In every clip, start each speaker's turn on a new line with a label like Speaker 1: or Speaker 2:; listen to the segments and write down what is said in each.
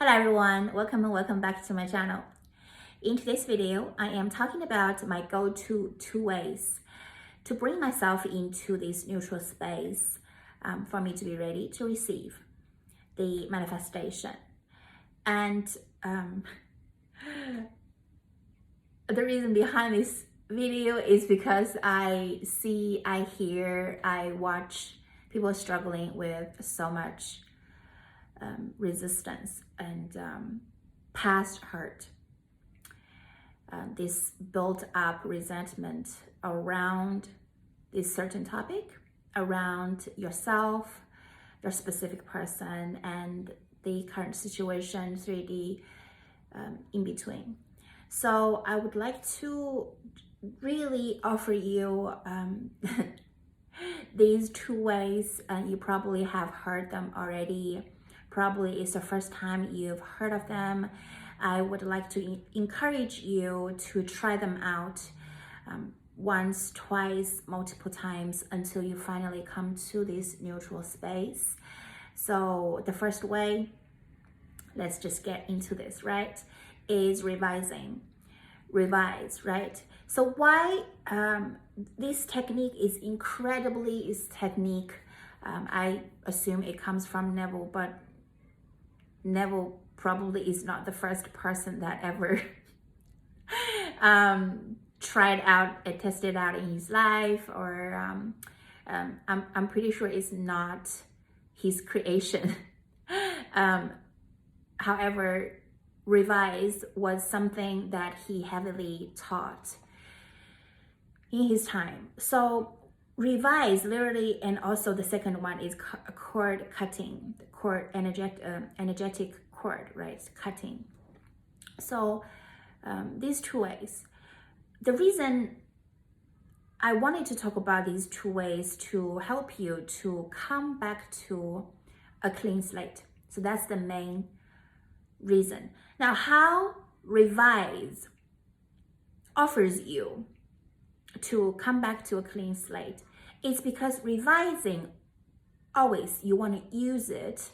Speaker 1: Hello everyone, welcome and welcome back to my channel. In today's video, I am talking about my go-to two ways to bring myself into this neutral space for me to be ready to receive the manifestation. And the reason behind this video is because I see, I hear, I watch people struggling with so much resistance and past hurt. This built up resentment around this certain topic, around yourself, your specific person, and the current situation, 3D in between. So I would like to really offer you these two ways, and you probably have heard them already. Probably it's the first time you've heard of them. I would like to encourage you to try them out once, twice, multiple times until you finally come to this neutral space. So the first way, let's just get into this, right, is revising. Revise, right? So why this technique is incredibly technique. I assume it comes from Neville, but Neville probably is not the first person that ever tried out and tested out in his life, or I'm pretty sure it's not his creation. However, revise was something that he heavily taught in his time. So revise literally, and also the second one is cord cutting, cord energetic cord, right? Cutting. So these two ways. The reason I wanted to talk about these two ways to help you to come back to a clean slate. So that's the main reason. Now, how revise offers you to come back to a clean slate, it's because revising, always you want to use it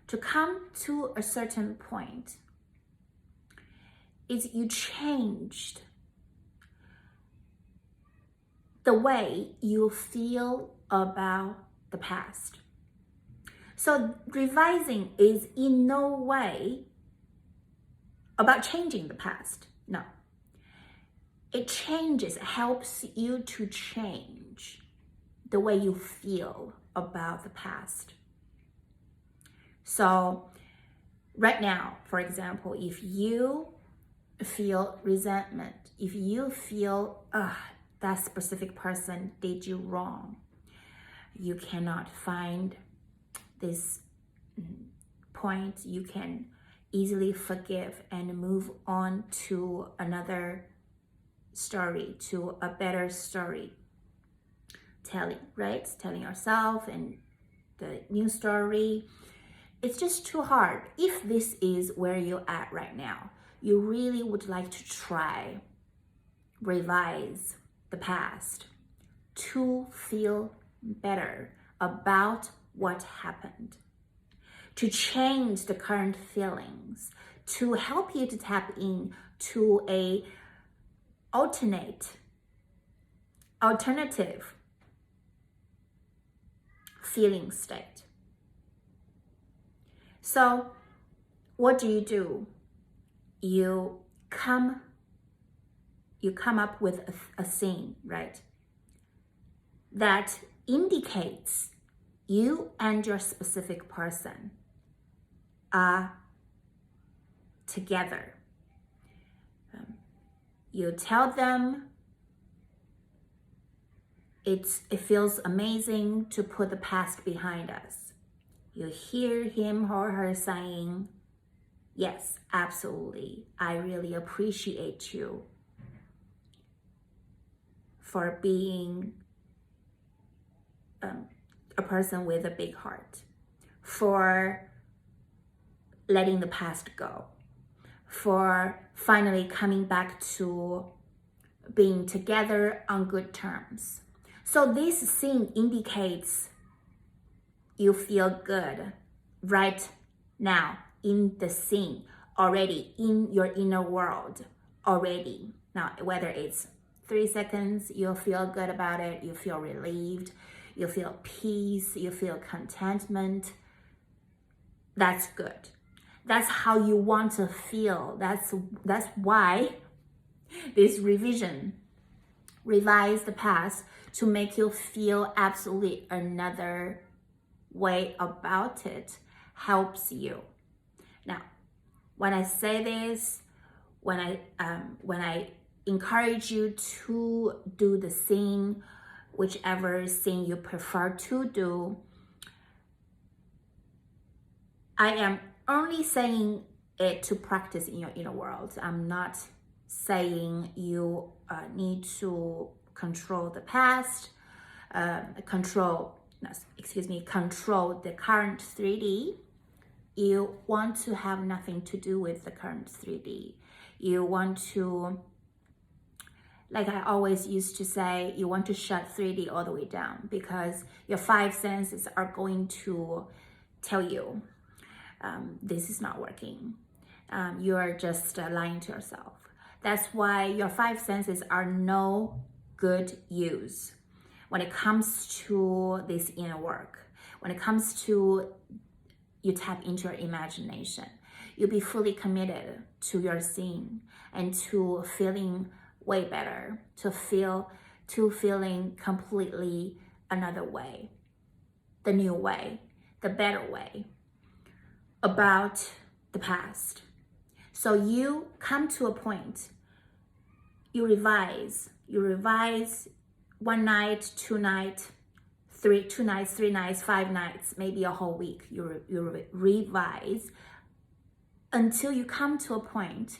Speaker 1: to come to a certain point. Is you changed the way you feel about the past. So revising is in no way about changing the past. No. It changes, helps you to change the way you feel about the past. So right now, for example, if you feel resentment, if you feel that specific person did you wrong, you cannot find this point, you can easily forgive and move on to another story, to a better story telling, right? Telling yourself and the new story. It's just too hard. If this is where you're at right now, you really would like to try revise the past to feel better about what happened, to change the current feelings, to help you to tap in to a alternative feeling state. So what do? You come up with a scene, right, that indicates you and your specific person are together. You tell them it feels amazing to put the past behind us. You hear him or her saying, yes, absolutely, I really appreciate you for being a person with a big heart, for letting the past go, for finally coming back to being together on good terms. So this scene indicates you feel good right now, in the scene already, in your inner world already. Now, whether it's 3 seconds, you'll feel good about it, you feel relieved, you feel peace, you feel contentment. That's good. That's how you want to feel. That's why this revision, revise the past to make you feel absolutely another way about it, helps you. Now, when I say this, when I encourage you to do the thing, whichever thing you prefer to do, I am only saying it to practice in your inner world. I'm not saying you need to control the past, control the current 3D. You want to have nothing to do with the current 3D. You want to, like I always used to say, you want to shut 3D all the way down, because your 5 senses are going to tell you this is not working. You are just lying to yourself. That's why your 5 senses are no good use when it comes to this inner work. When it comes to you tap into your imagination, you'll be fully committed to your scene and to feeling way better, to feeling completely another way, the new way, the better way about the past. So you come to a point, you revise 1 night, 2 nights, 2 nights, 3 nights, 5 nights, maybe a whole week. You revise until you come to a point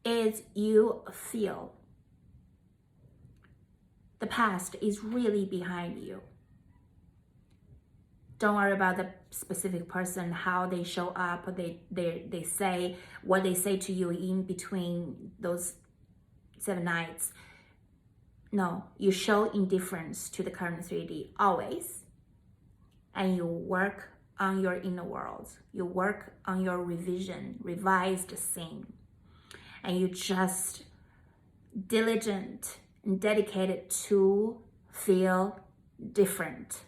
Speaker 1: is you feel the past is really behind you. Don't worry about the specific person, how they show up, they say, what they say to you in between those 7 nights. No, you show indifference to the current 3D always. And you work on your inner world. You work on your revised scene. And you just diligent and dedicated to feel different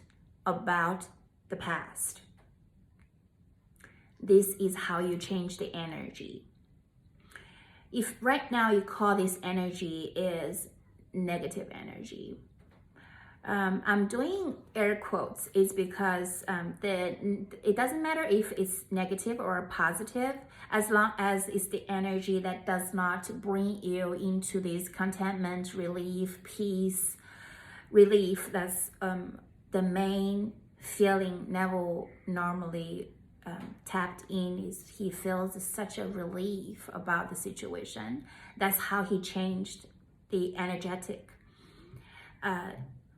Speaker 1: about the past. This is how you change the energy. If right now you call this energy is negative energy, I'm doing air quotes is because it doesn't matter if it's negative or positive, as long as it's the energy that does not bring you into this contentment, relief, peace, relief. That's the main feeling Neville normally tapped in, is he feels such a relief about the situation. That's how he changed the energetic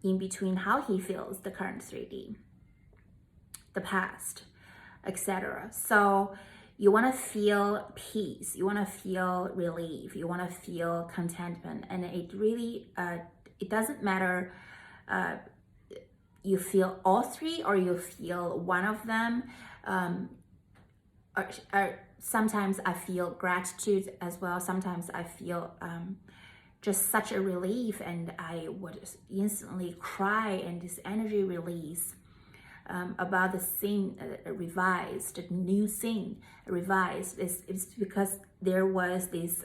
Speaker 1: in between how he feels the current 3D, the past, etc. So you want to feel peace, you want to feel relief, you want to feel contentment, and it really it doesn't matter you feel all 3 or you feel one of them. Or sometimes I feel gratitude as well. Sometimes I feel just such a relief, and I would instantly cry, and this energy release about the scene revised, the new scene revised. It's because there was this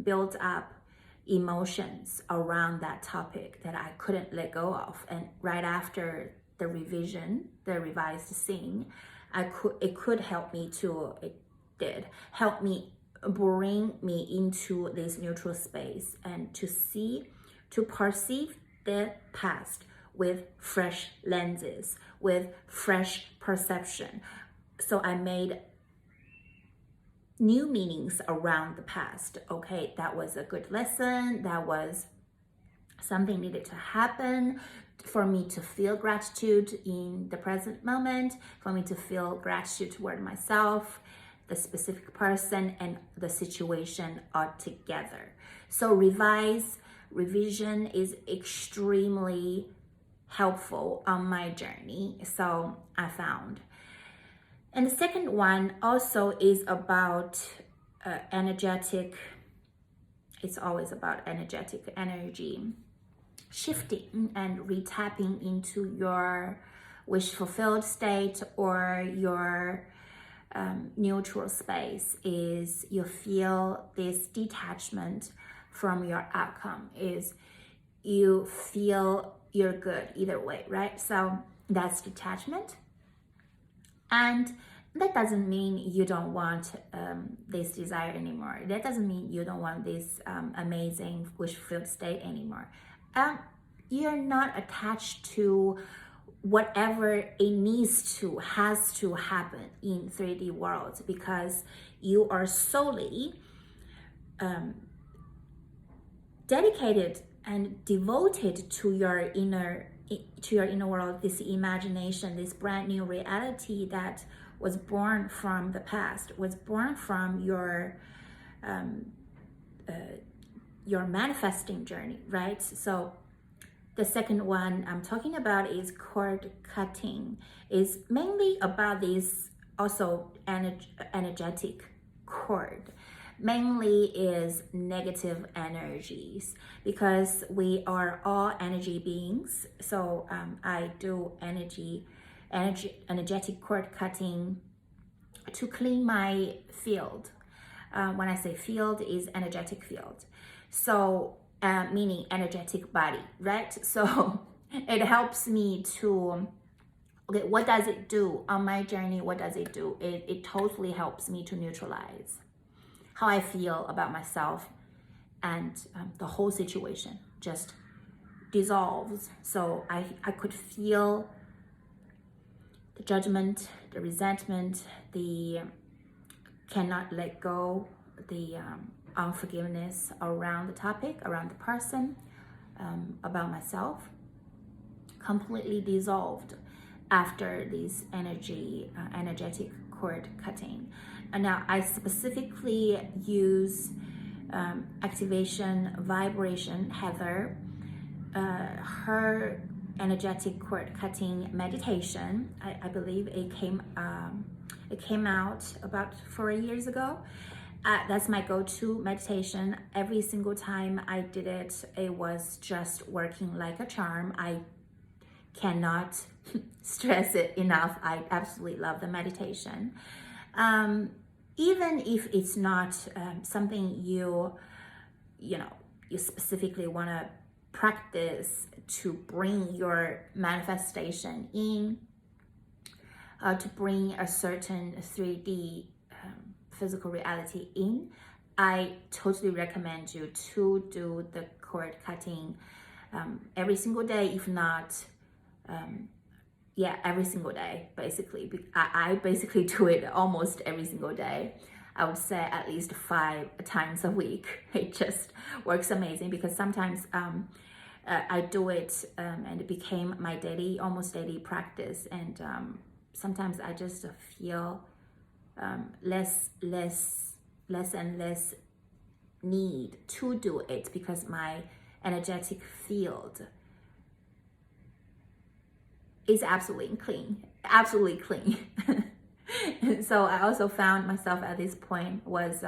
Speaker 1: built up emotions around that topic that I couldn't let go of. And right after the revision, the revised scene, it could help me to, it did help me bring me into this neutral space and to perceive the past with fresh lenses, with fresh perception. So I made new meanings around the past. Okay, that was a good lesson. That was something needed to happen for me to feel gratitude in the present moment, for me to feel gratitude toward myself, the specific person, and the situation altogether. So revision is extremely helpful on my journey. So I found And the second one also is about energetic. It's always about energetic energy shifting and retapping into your wish fulfilled state or your neutral space. Is you feel this detachment from your outcome, is you feel you're good either way, right? So that's detachment. And that doesn't mean you don't want this desire anymore. That doesn't mean you don't want this amazing wish-fulfilled state anymore. You're not attached to whatever it needs to, has to happen in 3D world, because you are solely dedicated and devoted to your inner world, this imagination, this brand new reality that was born from the past, was born from your manifesting journey, right? So the second one I'm talking about is cord cutting. Is mainly about this also energetic cord. Mainly is negative energies, because we are all energy beings. So I do energetic cord cutting to clean my field. When I say field, is energetic field. So meaning energetic body, right? So it helps me to, okay, what does it do on my journey? What does it do? It totally helps me to neutralize how I feel about myself, and the whole situation just dissolves. So I could feel the judgment, the resentment, the cannot let go, the unforgiveness around the topic, around the person, about myself, completely dissolved after this energetic cord cutting. And now I specifically use activation vibration Heather, her energetic cord cutting meditation. I believe it came out about 4 years ago. That's my go-to meditation. Every single time I did it, it was just working like a charm. I cannot stress it enough. I absolutely love the meditation. Even if it's not something you specifically want to practice to bring your manifestation in, to bring a certain 3D physical reality in, I totally recommend you to do the cord cutting every single day, if not every single day, basically. I basically do it almost every single day. I would say at least 5 times a week. It just works amazing, because sometimes I do it and it became my almost daily practice. And sometimes I just feel less and less need to do it, because my energetic field is absolutely clean. So I also found myself at this point was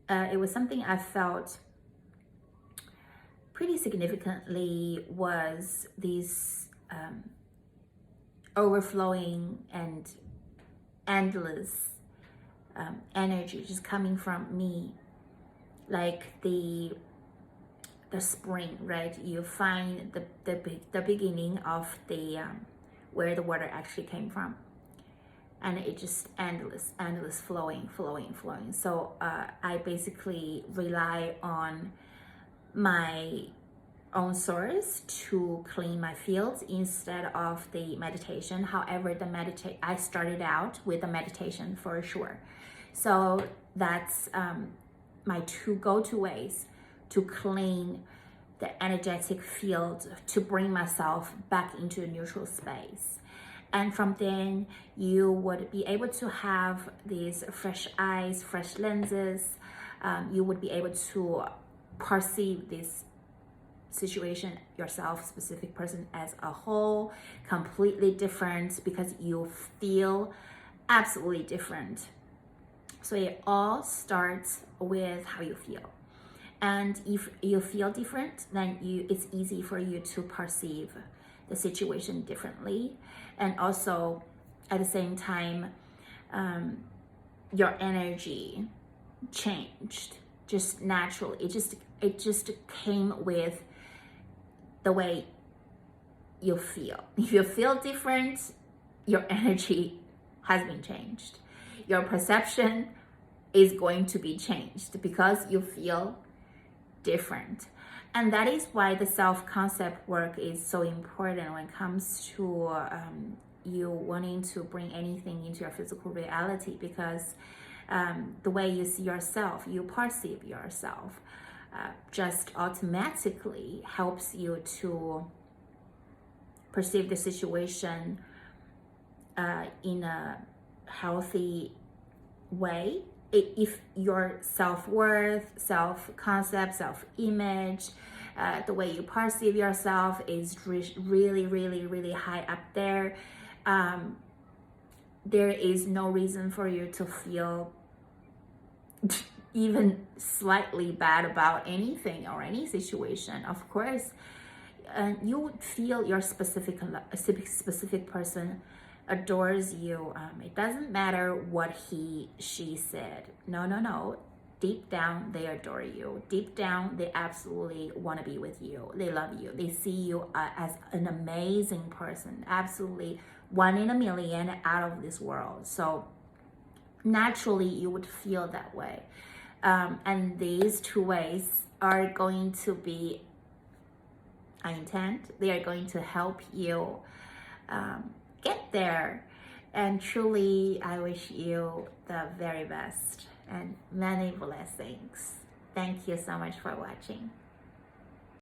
Speaker 1: it was something I felt pretty significantly, was this overflowing and endless energy just coming from me, like the spring, right? You find the beginning of the where the water actually came from, and it just endless flowing. So I basically rely on my own source to clean my fields instead of the meditation. However, I started out with the meditation for sure. So that's my 2 go-to ways to clean the energetic field, to bring myself back into a neutral space. And from then you would be able to have these fresh eyes, fresh lenses. You would be able to perceive this situation, yourself, specific person, as a whole, completely different, because you feel absolutely different. So it all starts with how you feel. And if you feel different, then it's easy for you to perceive the situation differently. And also, at the same time, your energy changed just naturally. It just came with the way you feel. If you feel different, your energy has been changed. Your perception is going to be changed because you feel different. And that is why the self-concept work is so important when it comes to you wanting to bring anything into your physical reality, because the way you see yourself, you perceive yourself, just automatically helps you to perceive the situation in a healthy way. If your self-worth, self-concept, self-image, the way you perceive yourself is really, really, really high up there, there is no reason for you to feel even slightly bad about anything or any situation. Of course, you would feel your specific person adores you. It doesn't matter what she said. No. Deep down, they adore you. Deep down, they absolutely want to be with you. They love you. They see you as an amazing person. Absolutely one in a million, out of this world. So naturally, you would feel that way. And these two ways are going to be, I intend, they are going to help you get there. And truly, I wish you the very best and many blessings. Thank you so much for watching.